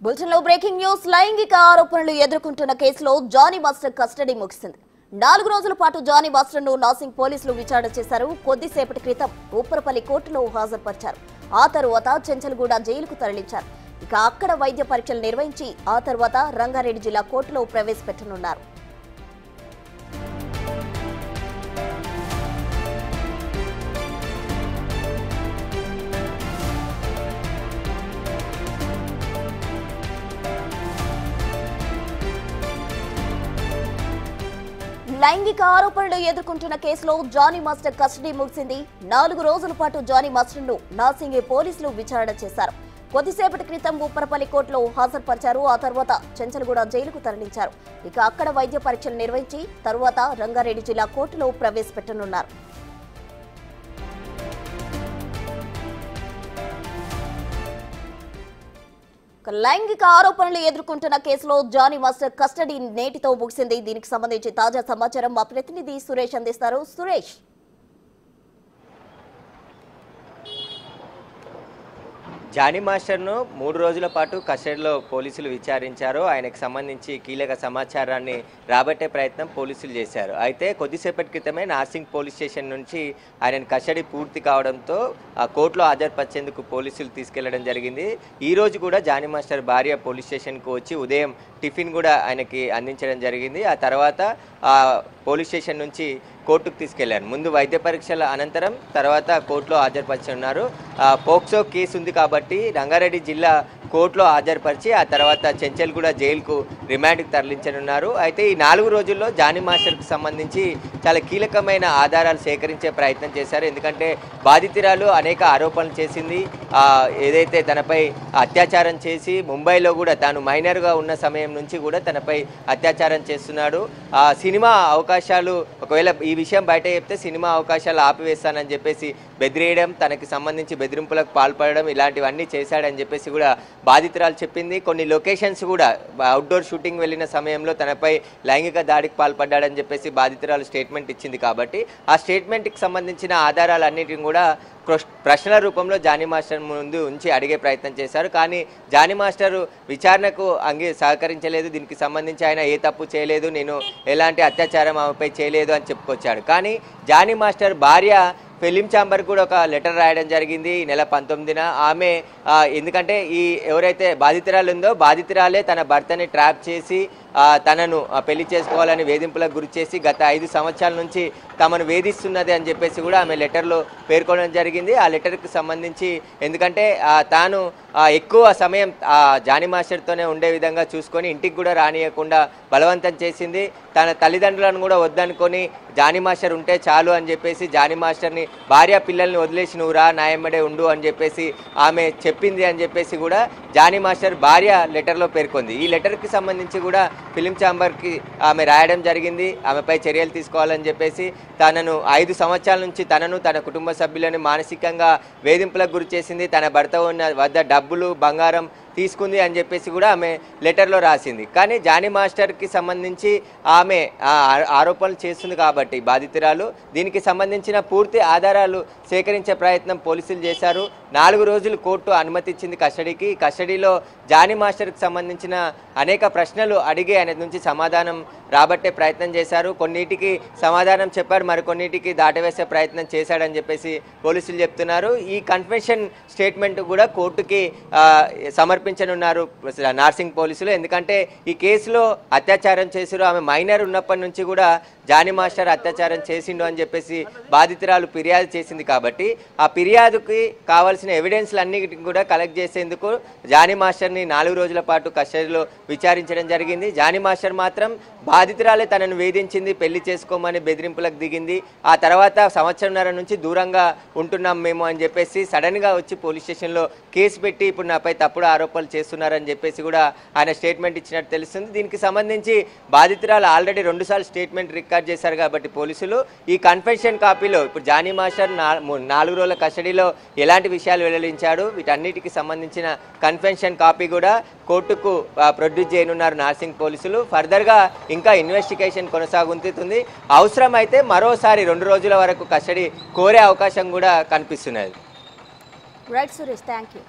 బులెటిన్లో breaking news. లైంగిక ఆరోపణలు ఎదుర్కొంటున్న కేసులో జానీ మాస్టర్ కస్టడీ ముగిసింది. 4 రోజుల పాటు జానీ మాస్టర్ను నాసింగ్ పోలీసులు విచారణ చేశారు. కొద్దిసేపటి క్రితం ఉప్పరపల్లి కోర్టులో హాజరుపరిచారు. ఆ తరువాత చెంచల్గూడ జైలుకు తరలించారు. ఇక అక్కడ వైద్య పరీక్షలు నిర్వహించి ఆ తర్వాత రంగారెడ్డి జిల్లా కోర్టులో ప్రవేశపెట్టనున్నారు. లైంగిక ఆరోపణలు ఎదుర్కొంటున్న కేసులో జానీ మాస్టర్ కస్టడీ ముగిసింది. 4 రోజుల పాటు జానీ మాస్టర్ను నాసింగ్ పోలీసులు విచారణ చేశారు. కొద్దిసేపటి క్రితం ఉప్పరపల్లి కోర్టులో హాజరుపరిచారు. ఆ తర్వాత చెంచల్గూడ జైలుకు తరలించారు. ఇక అక్కడ వైద్య పరీక్షలు నిర్వహించి తరువాత రంగారెడ్డి జిల్లా కోర్టులో ప్రవేశపెట్టనున్నారు. లైంగిక ఆరోపణలు ఎదుర్కొంటున్న కేసులో జానీ మాస్టర్ కస్టడీ నేటితో ముగిసింది. దీనికి సంబంధించి తాజా సమాచారం మా ప్రతినిధి సురేష్ అందిస్తారు. సురేష్, జానీ మాస్టర్ను 3 రోజుల పాటు కస్టడీలో పోలీసులు విచారించారు. ఆయనకు సంబంధించి కీలక సమాచారాన్ని రాబట్టే ప్రయత్నం పోలీసులు చేశారు. అయితే కొద్దిసేపటి క్రితమే నార్సింగ్ పోలీస్ స్టేషన్ నుంచి ఆయన కస్టడీ పూర్తి కావడంతో ఆ కోర్టులో హాజరుపరిచేందుకు పోలీసులు తీసుకెళ్లడం జరిగింది. ఈ రోజు కూడా జానీ మాస్టర్ భార్య పోలీస్ స్టేషన్కు వచ్చి ఉదయం టిఫిన్ కూడా ఆయనకి అందించడం జరిగింది. ఆ తర్వాత పోలీస్ స్టేషన్ నుంచి కోర్టుకు తీసుకెళ్లారు. ముందు వైద్య పరీక్షల అనంతరం తర్వాత కోర్టులో హాజరుపరచనున్నారు. పోక్సో కేసు ఉంది కాబట్టి రంగారెడ్డి జిల్లా కోర్టులో హాజరుపరిచి ఆ తర్వాత చెంచల్గూడ జైలుకు రిమాండ్కి తరలించనున్నారు. అయితే ఈ 4 రోజుల్లో జానీ మాస్టర్కి సంబంధించి చాలా కీలకమైన ఆధారాలు సేకరించే ప్రయత్నం చేశారు. ఎందుకంటే బాధితురాలు అనేక ఆరోపణలు చేసింది. ఏదైతే తనపై అత్యాచారం చేసి ముంబైలో కూడా తాను మైనర్గా ఉన్న సమయం నుంచి కూడా తనపై అత్యాచారం చేస్తున్నాడు. సినిమా అవకాశాలు ఒకవేళ ఈ విషయం బయట చెప్తే సినిమా అవకాశాలు ఆపివేస్తానని చెప్పేసి బెదిరేయడం, తనకి సంబంధించి బెదిరింపులకు పాల్పడడం ఇలాంటివన్నీ చేశాడని చెప్పేసి కూడా బాధితురాలు చెప్పింది. కొన్ని లొకేషన్స్ కూడా అవుట్డోర్ షూటింగ్ వెళ్ళిన సమయంలో తనపై లైంగిక దాడికి పాల్పడ్డాడని చెప్పేసి బాధితురాలు స్టేట్మెంట్ ఇచ్చింది. కాబట్టి ఆ స్టేట్మెంట్కి సంబంధించిన ఆధారాలన్నిటిని కూడా ప్రశ్నల రూపంలో జానీ మాస్టర్ ముందు ఉంచి అడిగే ప్రయత్నం చేశారు. కానీ జానీ మాస్టర్ విచారణకు సహకరించలేదు. దీనికి సంబంధించి ఆయన ఏ తప్పు చేయలేదు, నేను ఎలాంటి అత్యాచారం ఆమెపై చేయలేదు అని చెప్పుకొచ్చాడు. కానీ జానీ మాస్టర్ భార్య ఫిలిం ఛాంబర్ కూడా ఒక లెటర్ రాయడం జరిగింది ఈ నెల 19న. ఆమె ఎందుకంటే ఈ ఎవరైతే బాధితురాలు ఉందో బాధితురాలే తన భర్తని ట్రాప్ చేసి తనను పెళ్లి చేసుకోవాలని వేధింపులకు గురి చేసి గత 5 సంవత్సరాల నుంచి తమను వేధిస్తున్నది అని చెప్పేసి కూడా ఆమె లెటర్లో పేర్కొనడం జరిగింది. ఆ లెటర్కి సంబంధించి ఎందుకంటే తాను ఎక్కువ సమయం జానీ మాస్టర్తోనే ఉండే విధంగా చూసుకొని ఇంటికి కూడా రానియకుండా బలవంతం చేసింది. తన తల్లిదండ్రులను కూడా వద్దనుకొని జానీ మాస్టర్ ఉంటే చాలు అని చెప్పేసి జానీ మాస్టర్ని భార్య పిల్లల్ని వదిలేసి నువ్వు రా నాయమ్మడే ఉండు అని చెప్పేసి ఆమె చెప్పింది అని చెప్పేసి కూడా జానీ మాస్టర్ భార్య లెటర్లో పేర్కొంది. ఈ లెటర్కి సంబంధించి కూడా ఫిలిం ఛాంబర్కి ఆమె రాయడం జరిగింది. ఆమెపై చర్యలు తీసుకోవాలని చెప్పేసి తనను 5 సంవత్సరాల నుంచి తనను తన కుటుంబ సభ్యులను మానసికంగా వేధింపులకు గురి చేసింది. తన భర్త ఉన్న వద్ద డబ్బులు బంగారం తీసుకుంది అని చెప్పేసి కూడా ఆమె లెటర్లో రాసింది. కానీ జానీ మాస్టర్కి సంబంధించి ఆమె ఆరోపణలు చేస్తుంది కాబట్టి బాధితురాలు దీనికి సంబంధించిన పూర్తి ఆధారాలు సేకరించే ప్రయత్నం పోలీసులు చేశారు. 4 రోజులు కోర్టు అనుమతి ఇచ్చింది కస్టడీకి. కస్టడీలో జానీ మాస్టర్కి సంబంధించిన అనేక ప్రశ్నలు అడిగి ఆయన నుంచి సమాధానం రాబట్టే ప్రయత్నం చేశారు. కొన్నిటికి సమాధానం చెప్పారు, మరికొన్నిటికి దాటవేసే ప్రయత్నం చేశాడని చెప్పేసి పోలీసులు చెప్తున్నారు. ఈ కన్ఫెషన్ స్టేట్మెంట్ కూడా కోర్టుకి సమర్పించనున్నారు నార్సింగ్ పోలీసులు. ఎందుకంటే ఈ కేసులో అత్యాచారం చేశారు, ఆమె మైనర్ ఉన్నప్పటి నుంచి కూడా జానీ మాస్టర్ అత్యాచారం చేసిండు అని చెప్పేసి బాధితురాలు ఫిర్యాదు చేసింది. కాబట్టి ఆ ఫిర్యాదుకి కావాల్సిన ఎవిడెన్స్లు అన్నిటిని కూడా కలెక్ట్ చేసేందుకు జానీ మాస్టర్ని 4 రోజుల పాటు కస్టడీలో విచారించడం జరిగింది. జానీ మాస్టర్ మాత్రం బాధితురాలే తనను వేధించింది, పెళ్లి చేసుకోమని బెదిరింపులకు దిగింది. ఆ తర్వాత సంవత్సరంన్నర నుంచి దూరంగా ఉంటున్నాం మేము అని చెప్పేసి సడన్గా వచ్చి పోలీస్ స్టేషన్లో కేసు పెట్టి ఇప్పుడు నాపై తప్పుడు ఆరోపణలు చేస్తున్నారని చెప్పేసి కూడా ఆయన స్టేట్మెంట్ ఇచ్చినట్టు తెలుస్తుంది. దీనికి సంబంధించి బాధితురాలు ఆల్రెడీ 2 సార్లు స్టేట్మెంట్ రికార్డ్ చేశారు కాబట్టి పోలీసులు ఈ కన్ఫెషన్ కాపీలో ఇప్పుడు జానీ మాస్టర్ 4 రోజుల కస్టడీలో ఎలాంటి విషయాలు వెల్లడించాడు వీటన్నిటికి సంబంధించిన కన్ఫెషన్ కాపీ కూడా కోర్టుకు ప్రొడ్యూస్ చేయనున్నారు నార్సింగ్ పోలీసులు. ఫర్దర్గా ఇంకా ఇన్వెస్టిగేషన్ కొనసాగుతుంది. అవసరమైతే మరోసారి 2 రోజుల వరకు కస్టడీ కోరే అవకాశం కూడా కనిపిస్తున్నది. Right Suresh, thank you.